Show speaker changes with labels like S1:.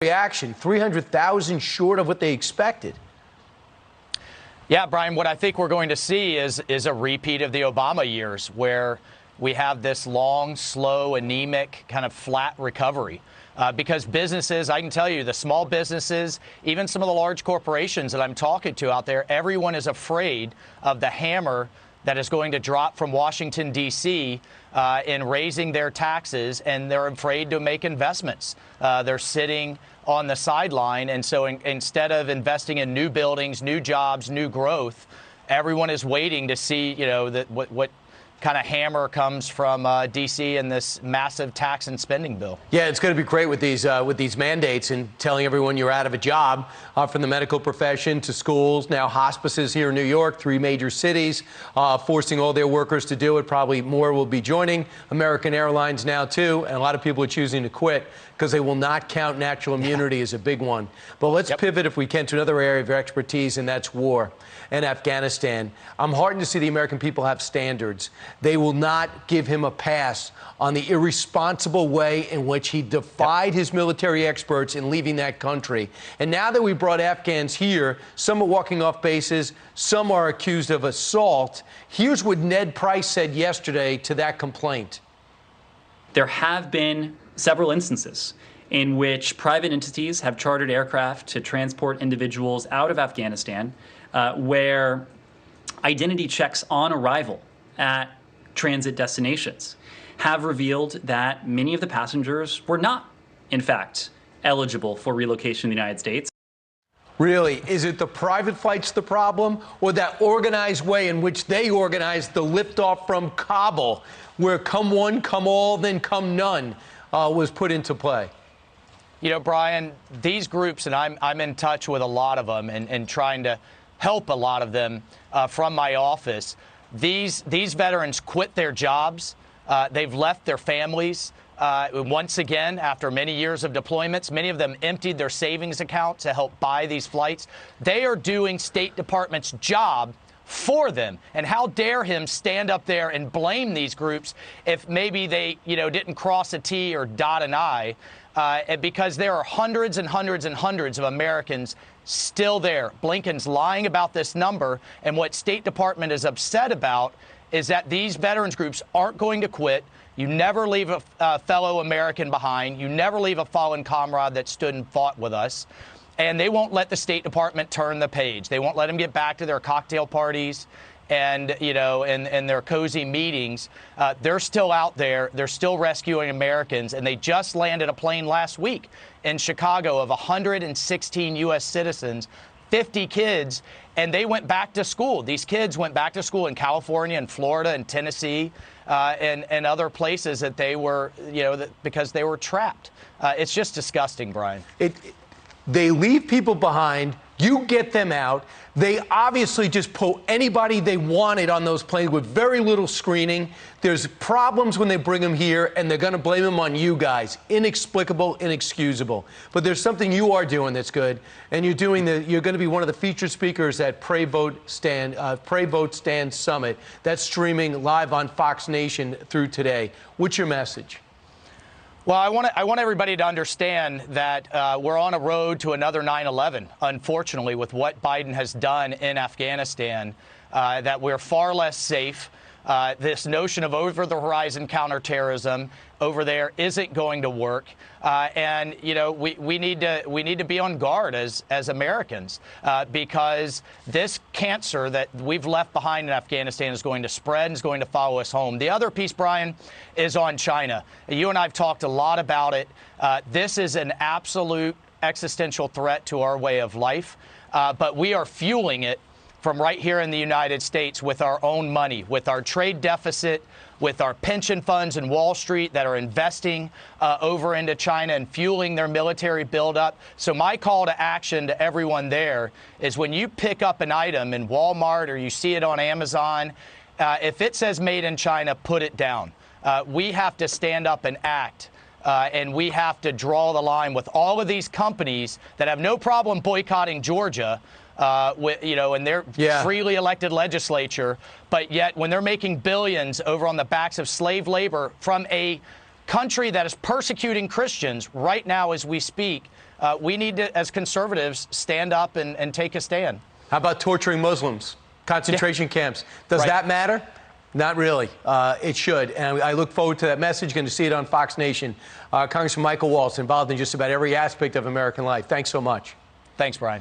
S1: reaction, 300,000 short of what they expected.
S2: Yeah, Brian, what I think we're going to see is a repeat of the Obama years, where we have this long, slow, anemic, kind of flat recovery. Because businesses, I can tell you, the small businesses, even some of the large corporations that I'm talking to out there, everyone is afraid of the hammer that is going to drop from Washington, D.C. In raising their taxes, and they're afraid to make investments. They're sitting on the sideline, and so instead of investing in new buildings, new jobs, new growth, everyone is waiting to see, what kind of hammer comes from D.C. and this massive tax and spending bill.
S1: Yeah, it's going to be great with these mandates and telling everyone you're out of a job, from the medical profession to schools, now hospices here in New York, 3 major cities, forcing all their workers to do it. Probably more will be joining. American Airlines now, too, and a lot of people are choosing to quit because they will not count natural immunity as a big one. But let's pivot, if we can, to another area of your expertise, and that's war and Afghanistan. I'm heartened to see the American people have standards. They will not give him a pass on the irresponsible way in which he defied his military experts in leaving that country. And now that we brought Afghans here, some are walking off bases, some are accused of assault. Here's what Ned Price said yesterday to that complaint.
S3: There have been several instances in which private entities have chartered aircraft to transport individuals out of Afghanistan, where identity checks on arrival at transit destinations have revealed that many of the passengers were not, in fact, eligible for relocation in the United States.
S1: Really? Is it the private flights the problem, or that organized way in which they organized the liftoff from Kabul, where come one, come all, then come none, was put into play?
S2: You know, Brian, these groups, and I'm in touch with a lot of them and trying to help a lot of them from my office. These veterans quit their jobs. They've left their families. Once again, after many years of deployments, many of them emptied their savings account to help buy these flights. They are doing State Department's job for them. And how dare him stand up there and blame these groups if maybe they, didn't cross a T or dot an I, because there are hundreds and hundreds and hundreds of Americans still there. Blinken's lying about this number, and what State Department is upset about is that these veterans groups aren't going to quit. You never leave a fellow American behind. You never leave a fallen comrade that stood and fought with us. And they won't let the State Department turn the page. They won't let them get back to their cocktail parties and, and their cozy meetings. They're still out there. They're still rescuing Americans. And they just landed a plane last week in Chicago of 116 U.S. citizens, 50 kids, and they went back to school. These kids went back to school in California and Florida and Tennessee and other places that they were, because they were trapped. It's just disgusting, Brian.
S1: They leave people behind. You get them out. They obviously just put anybody they wanted on those planes with very little screening. There's problems when they bring them here, and they're going to blame them on you guys. Inexplicable, inexcusable. But there's something you are doing that's good, and you're going to be one of the featured speakers at Pray Vote Stand Summit. That's streaming live on Fox Nation through today. What's your message?
S2: Well, I want everybody to understand that we're on a road to another 9/11, unfortunately, with what Biden has done in Afghanistan, that we're far less safe. This notion of over-the-horizon counterterrorism over there isn't going to work. And, we need to be on guard as Americans because this cancer that we've left behind in Afghanistan is going to spread and is going to follow us home. The other piece, Brian, is on China. You and I have talked a lot about it. This is an absolute existential threat to our way of life, but we are fueling it from right here in the United States with our own money, with our trade deficit, with our pension funds in Wall Street that are investing over into China and fueling their military buildup. So my call to action to everyone there is when you pick up an item in Walmart or you see it on Amazon, if it says made in China, put it down. We have to stand up and act. And we have to draw the line with all of these companies that have no problem boycotting Georgia, in their freely elected legislature, but yet when they're making billions over on the backs of slave labor from a country that is persecuting Christians right now as we speak, we need to, as conservatives, stand up and take a stand.
S1: How about torturing Muslims? Concentration camps. Does
S2: Right.
S1: that matter? Not really. It should. And I look forward to that message. Going to see it on Fox Nation. Congressman Michael Waltz, involved in just about every aspect of American life. Thanks so much.
S2: Thanks, Brian.